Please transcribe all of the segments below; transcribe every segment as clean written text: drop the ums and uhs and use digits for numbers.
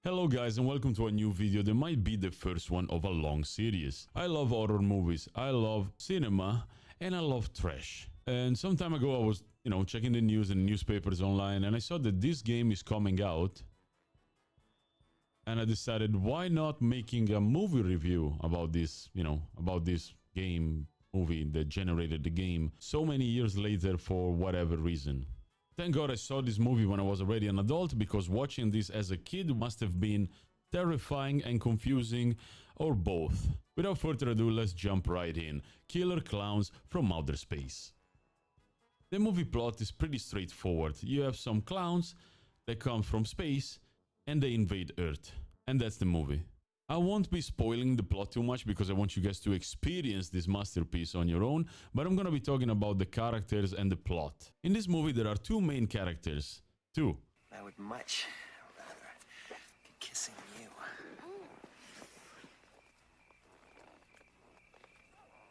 Hello guys and welcome to a new video that might be the first one of a long series. I love horror movies, I love cinema, and I love trash. And some time ago I was, checking the news and newspapers online and I saw that this game is coming out. And I decided why not making a movie review about this, about this movie that generated the game so many years later for whatever reason. Thank God I saw this movie when I was already an adult, because watching this as a kid must have been terrifying and confusing, or both. Without further ado, let's jump right in. Killer Clowns from Outer Space. The movie plot is pretty straightforward. You have some clowns that come from space and they invade Earth. And that's the movie. I won't be spoiling the plot too much because I want you guys to experience this masterpiece on your own, but I'm gonna be talking about the characters and the plot. In this movie there are two main characters. Two. I would much rather be kissing you.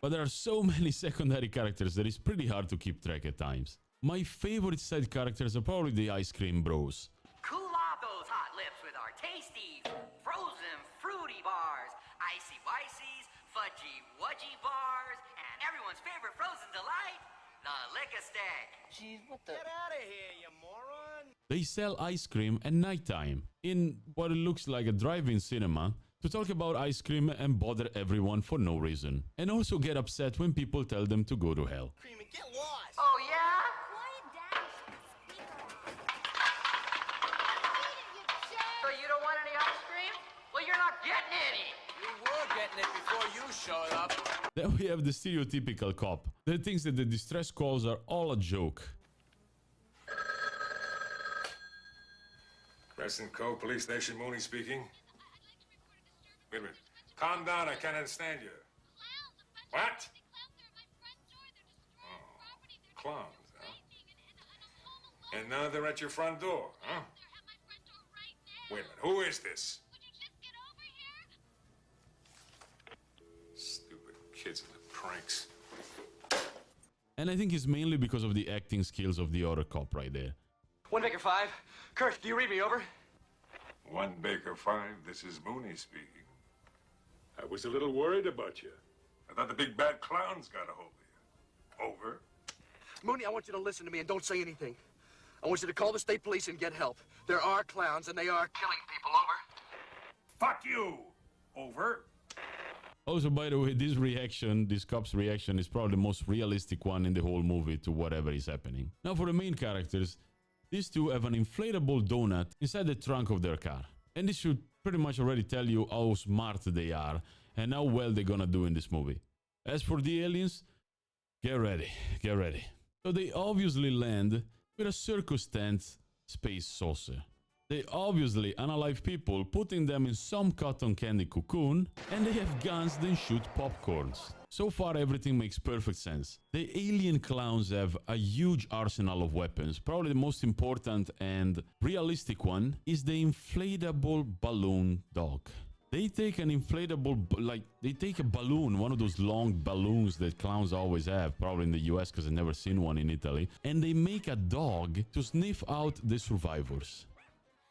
But there are so many secondary characters that it's pretty hard to keep track at times. My favorite side characters are probably the Ice Cream Bros. Cool off those hot lips with our tasty, frozen, fruity bars, icy wicies, fudgy wudgy bars, and everyone's favorite frozen delight, the Lick-a-Stick. Jeez, what the? Get out of here, you moron! They sell ice cream at nighttime in what looks like a drive-in cinema to talk about ice cream and bother everyone for no reason. And also get upset when people tell them to go to hell. Cream and get lost! Oh yeah? Quiet down, speaker on. So you don't want any ice cream? Well, you're not getting any. You were getting it before you showed up. Then we have the stereotypical cop that thinks that the distress calls are all a joke. Crescent Cove Police Station, Mooney speaking. Wait a minute. Calm down, I can't understand you. What? Oh, clowns, huh? And now they're at your front door, huh? Wait a minute, who is this? Stupid kids and the pranks. And I think it's mainly because of the acting skills of the other cop right there. 1 Baker 5. Kurt, do you read me over? 1 Baker 5, this is Mooney speaking. I was a little worried about you. I thought the big bad clowns got a hold of you. Over. Mooney, I want you to listen to me and don't say anything. I want you to call the state police and get help. There are clowns and they are killing people. Over. Fuck you! Over. Also, by the way, this cop's reaction is probably the most realistic one in the whole movie to whatever is happening. Now for the main characters, these two have an inflatable donut inside the trunk of their car. And this should pretty much already tell you how smart they are and how well they're gonna do in this movie. As for the aliens, get ready, get ready. So they obviously land with a circus tent space saucer. They obviously unalive people, putting them in some cotton candy cocoon, and they have guns that shoot popcorns. So far everything makes perfect sense. The alien clowns have a huge arsenal of weapons. Probably the most important and realistic one is the inflatable balloon dog. They take an inflatable, they take a balloon, one of those long balloons that clowns always have, probably in the US because I've never seen one in Italy, and they make a dog to sniff out the survivors.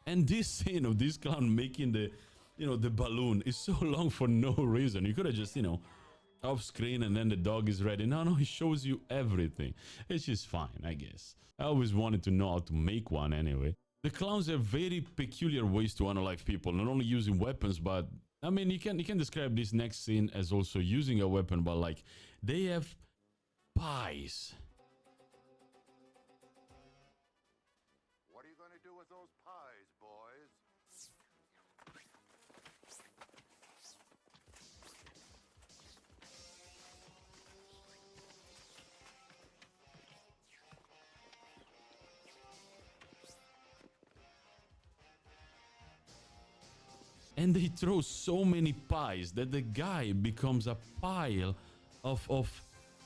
And this scene of this clown making the balloon is so long for no reason. You could have just, off screen and then the dog is ready. No, he shows you everything. It's just fine, I guess. I always wanted to know how to make one anyway. The clowns have very peculiar ways to unalive people, not only using weapons, but I mean, you can describe this next scene as also using a weapon, but like they have pies. What are you going to do with those pies, boys? And they throw so many pies that the guy becomes a pile of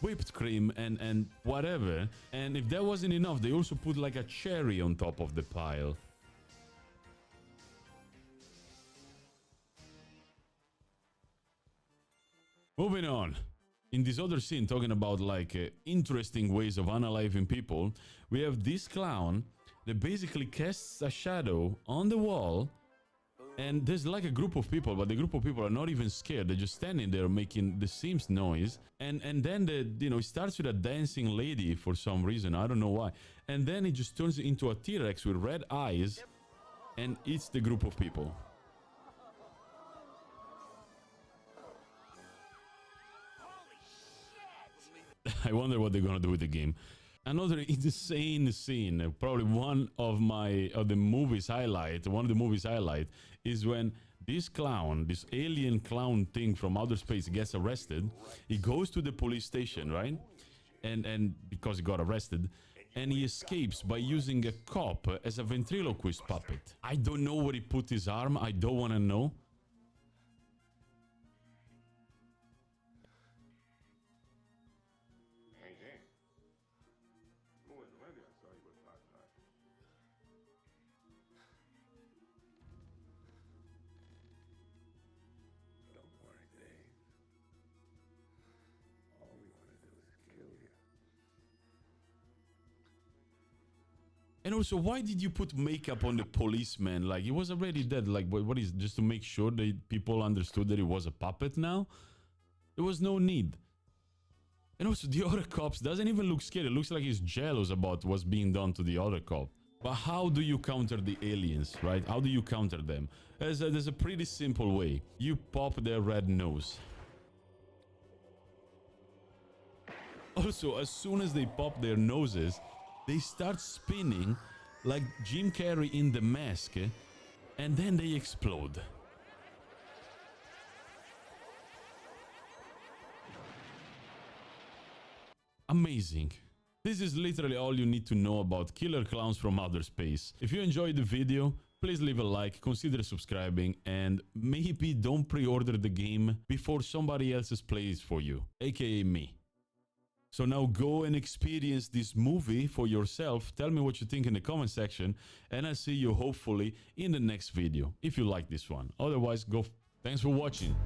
whipped cream and whatever. And if that wasn't enough, they also put like a cherry on top of the pile. Moving on. In this other scene, talking about like interesting ways of unaliving people, we have this clown that basically casts a shadow on the wall And there's like a group of people, but the group of people are not even scared. They're just standing there making the same noise. And then it starts with a dancing lady for some reason. I don't know why. And then it just turns into a T-Rex with red eyes and eats the group of people. I wonder what they're gonna do with the game. Another insane scene, probably one of the movie's highlight, is when this clown, this alien clown thing from outer space gets arrested. He goes to the police station, right? And because he got arrested, and he escapes by using a cop as a ventriloquist puppet. I don't know where he put his arm. I don't want to know. And also, why did you put makeup on the policeman? Like, he was already dead. Like, what is, just to make sure that people understood that he was a puppet now? There was no need. And also, the other cops doesn't even look scared. It looks like he's jealous about what's being done to the other cop. But how do you counter the aliens, right? How do you counter them? There's a pretty simple way. You pop their red nose. Also, as soon as they pop their noses, they start spinning like Jim Carrey in The Mask, and then they explode. Amazing. This is literally all you need to know about Killer Klowns from Outer Space. If you enjoyed the video, please leave a like, consider subscribing, and maybe don't pre-order the game before somebody else plays for you, aka me. So now go and experience this movie for yourself. Tell me what you think in the comment section, and I'll see you hopefully in the next video, if you like this one. Otherwise, go. Thanks for watching.